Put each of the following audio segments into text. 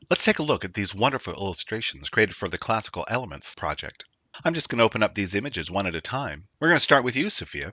Let's take a look at these wonderful illustrations created for the Classical Elements project. I'm just going to open up these images one at a time. We're going to start with you, Sophia.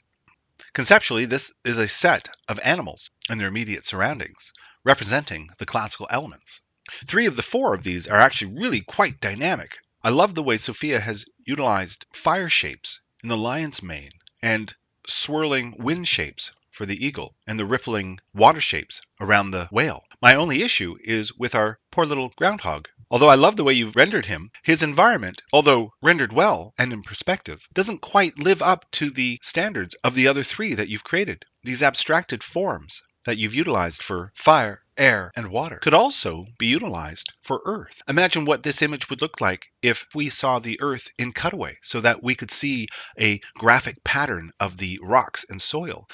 Conceptually, this is a set of animals and their immediate surroundings, representing the classical elements. 3 of the 4 of these are actually really quite dynamic. I love the way Sophia has utilized fire shapes in the lion's mane and swirling wind shapes for the eagle and the rippling water shapes around the whale. My only issue is with our poor little groundhog. Although I love the way you've rendered him, his environment, although rendered well and in perspective, doesn't quite live up to the standards of the other 3 that you've created. These abstracted forms that you've utilized for fire, air, and water could also be utilized for earth. Imagine what this image would look like if we saw the earth in cutaway so that we could see a graphic pattern of the rocks and soil.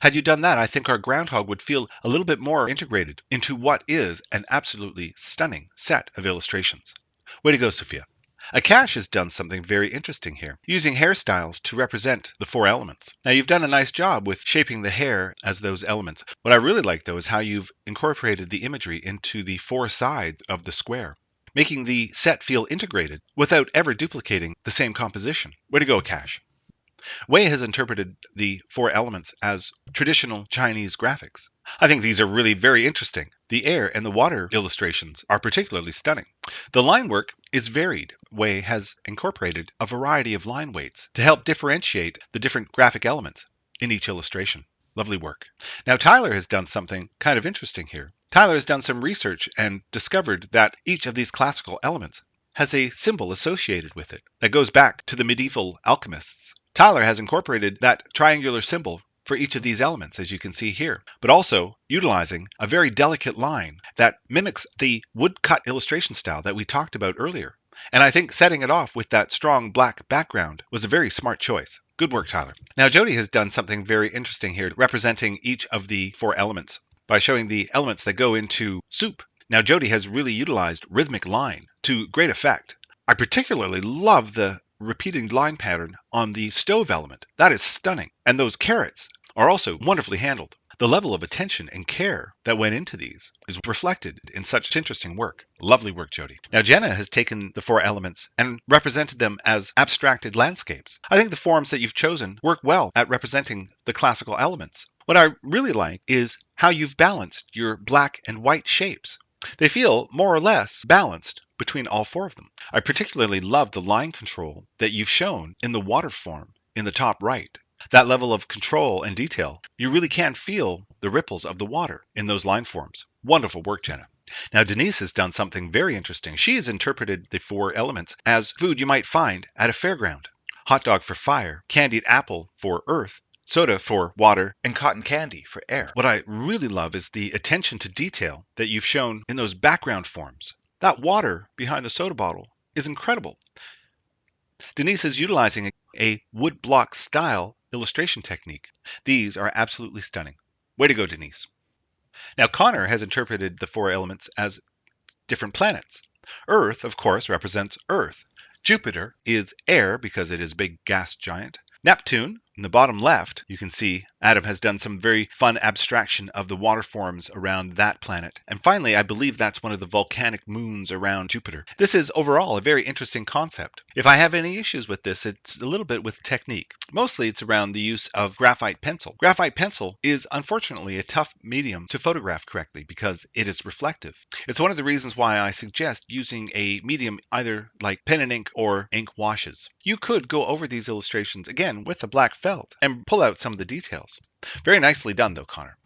Had you done that, I think our groundhog would feel a little bit more integrated into what is an absolutely stunning set of illustrations. Way to go, Sophia. Akash has done something very interesting here, using hairstyles to represent the 4 elements. Now, you've done a nice job with shaping the hair as those elements. What I really like, though, is how you've incorporated the imagery into the 4 sides of the square, making the set feel integrated without ever duplicating the same composition. Way to go, Akash. Wei has interpreted the 4 elements as traditional Chinese graphics. I think these are really very interesting. The air and the water illustrations are particularly stunning. The line work is varied. Wei has incorporated a variety of line weights to help differentiate the different graphic elements in each illustration. Lovely work. Now Tyler has done something kind of interesting here. Tyler has done some research and discovered that each of these classical elements has a symbol associated with it that goes back to the medieval alchemists. Tyler has incorporated that triangular symbol for each of these elements, as you can see here, but also utilizing a very delicate line that mimics the woodcut illustration style that we talked about earlier. And I think setting it off with that strong black background was a very smart choice. Good work, Tyler. Now, Jody has done something very interesting here, representing each of the 4 elements by showing the elements that go into soup. Now, Jody has really utilized rhythmic line to great effect. I particularly love the repeating line pattern on the stove element. That is stunning. And those carrots are also wonderfully handled. The level of attention and care that went into these is reflected in such interesting work. Lovely work, Jody. Now, Jenna has taken the 4 elements and represented them as abstracted landscapes. I think the forms that you've chosen work well at representing the classical elements. What I really like is how you've balanced your black and white shapes. They feel more or less balanced between all 4 of them. I particularly love the line control that you've shown in the water form in the top right. That level of control and detail, you really can feel the ripples of the water in those line forms. Wonderful work, Jenna. Now, Denise has done something very interesting. She has interpreted the 4 elements as food you might find at a fairground. Hot dog for fire, candied apple for earth, soda for water, and cotton candy for air. What I really love is the attention to detail that you've shown in those background forms. That water behind the soda bottle is incredible. Denise is utilizing a wood block style illustration technique. These are absolutely stunning. Way to go, Denise. Now, Connor has interpreted the 4 elements as different planets. Earth, of course, represents Earth. Jupiter is air because it is a big gas giant. Neptune, in the bottom left, you can see Adam has done some very fun abstraction of the water forms around that planet. And finally, I believe that's one of the volcanic moons around Jupiter. This is overall a very interesting concept. If I have any issues with this, it's a little bit with technique. Mostly it's around the use of graphite pencil. Graphite pencil is unfortunately a tough medium to photograph correctly because it is reflective. It's one of the reasons why I suggest using a medium either like pen and ink or ink washes. You could go over these illustrations again with a black felt and pull out some of the details. Very nicely done though, Connor.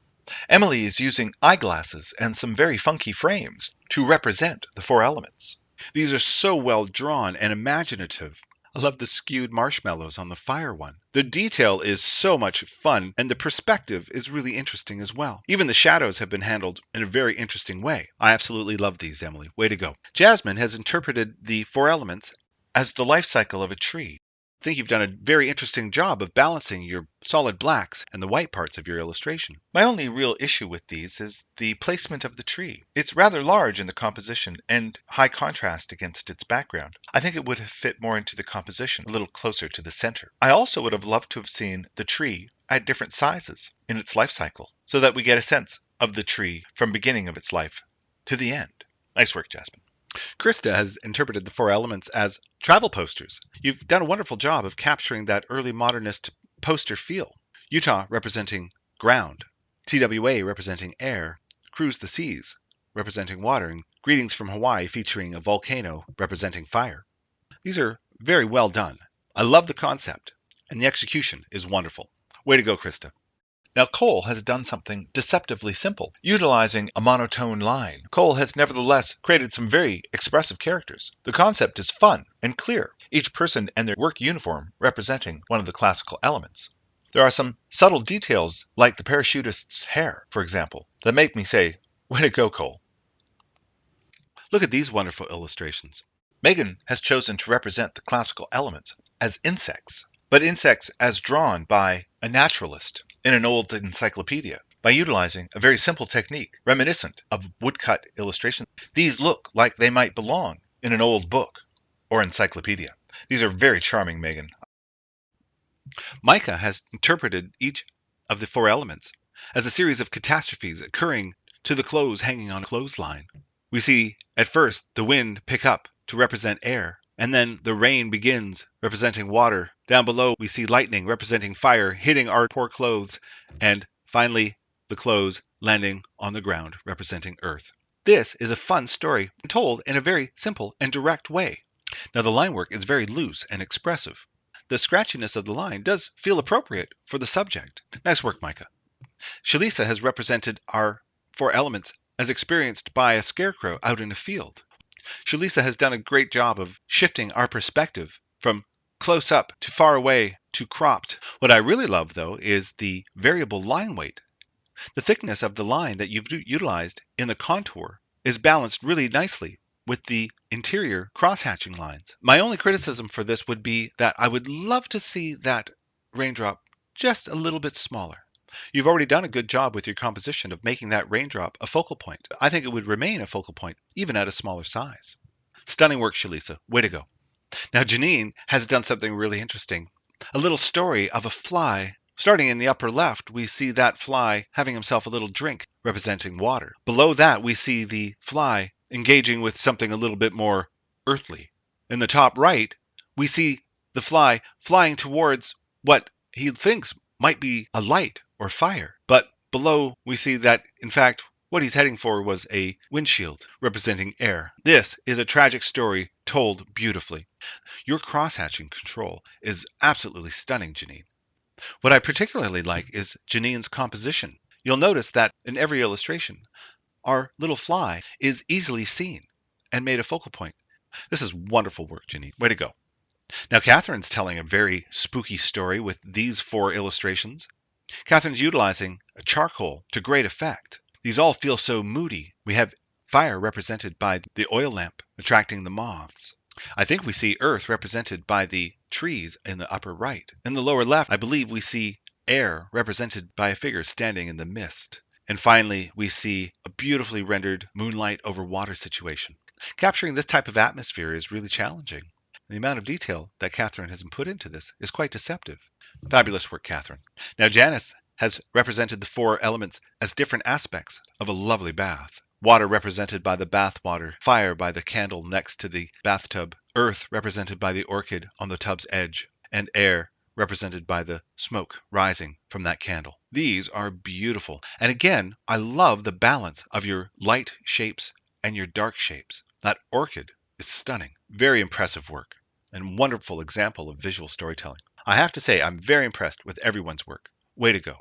Emily is using eyeglasses and some very funky frames to represent the 4 elements. These are so well drawn and imaginative. I love the skewed marshmallows on the fire one. The detail is so much fun, and the perspective is really interesting as well. Even the shadows have been handled in a very interesting way. I absolutely love these, Emily. Way to go. Jasmine has interpreted the 4 elements as the life cycle of a tree. I think you've done a very interesting job of balancing your solid blacks and the white parts of your illustration. My only real issue with these is the placement of the tree. It's rather large in the composition and high contrast against its background. I think it would have fit more into the composition, a little closer to the center. I also would have loved to have seen the tree at different sizes in its life cycle, so that we get a sense of the tree from beginning of its life to the end. Nice work, Jasmine. Krista has interpreted the four elements as travel posters. You've done a wonderful job of capturing that early modernist poster feel. Utah representing ground, TWA representing air, Cruise the Seas representing water, and Greetings from Hawaii featuring a volcano representing fire. These are very well done. I love the concept, and the execution is wonderful. Way to go, Krista. Now, Cole has done something deceptively simple. Utilizing a monotone line, Cole has nevertheless created some very expressive characters. The concept is fun and clear, each person and their work uniform representing one of the classical elements. There are some subtle details, like the parachutist's hair, for example, that make me say, way to go, Cole. Look at these wonderful illustrations. Megan has chosen to represent the classical elements as insects, but insects as drawn by a naturalist in an old encyclopedia. By utilizing a very simple technique reminiscent of woodcut illustration, these look like they might belong in an old book or encyclopedia. These are very charming, Megan. Micah has interpreted each of the four elements as a series of catastrophes occurring to the clothes hanging on a clothesline. We see at first the wind pick up to represent air, and then the rain begins representing water. Down below we see lightning representing fire hitting our poor clothes, and finally the clothes landing on the ground representing earth. This is a fun story told in a very simple and direct way. Now the line work is very loose and expressive. The scratchiness of the line does feel appropriate for the subject. Nice work, Micah. Shalisa has represented our four elements as experienced by a scarecrow out in a field. Shalisa has done a great job of shifting our perspective from close up to far away to cropped. What I really love, though, is the variable line weight. The thickness of the line that you've utilized in the contour is balanced really nicely with the interior cross-hatching lines. My only criticism for this would be that I would love to see that raindrop just a little bit smaller. You've already done a good job with your composition of making that raindrop a focal point. I think it would remain a focal point even at a smaller size. Stunning work, Shalisa. Way to go. Now Janine has done something really interesting. A little story of a fly. Starting in the upper left, we see that fly having himself a little drink representing water. Below that, we see the fly engaging with something a little bit more earthly. In the top right, we see the fly flying towards what he thinks might be a light or fire. But below, we see that, in fact, what he's heading for was a windshield representing air. This is a tragic story told beautifully. Your cross-hatching control is absolutely stunning, Janine. What I particularly like is Janine's composition. You'll notice that in every illustration, our little fly is easily seen and made a focal point. This is wonderful work, Janine. Way to go. Now, Catherine's telling a very spooky story with these four illustrations. Catherine's utilizing a charcoal to great effect. These all feel so moody. We have fire represented by the oil lamp attracting the moths. I think we see earth represented by the trees in the upper right. In the lower left, I believe we see air represented by a figure standing in the mist. And finally, we see a beautifully rendered moonlight over water situation. Capturing this type of atmosphere is really challenging. The amount of detail that Catherine has put into this is quite deceptive. Fabulous work, Catherine. Now, Janice has represented the four elements as different aspects of a lovely bath. Water represented by the bath water, fire by the candle next to the bathtub, earth represented by the orchid on the tub's edge, and air represented by the smoke rising from that candle. These are beautiful. And again, I love the balance of your light shapes and your dark shapes. That orchid is stunning. Very impressive work and wonderful example of visual storytelling. I have to say, I'm very impressed with everyone's work. Way to go.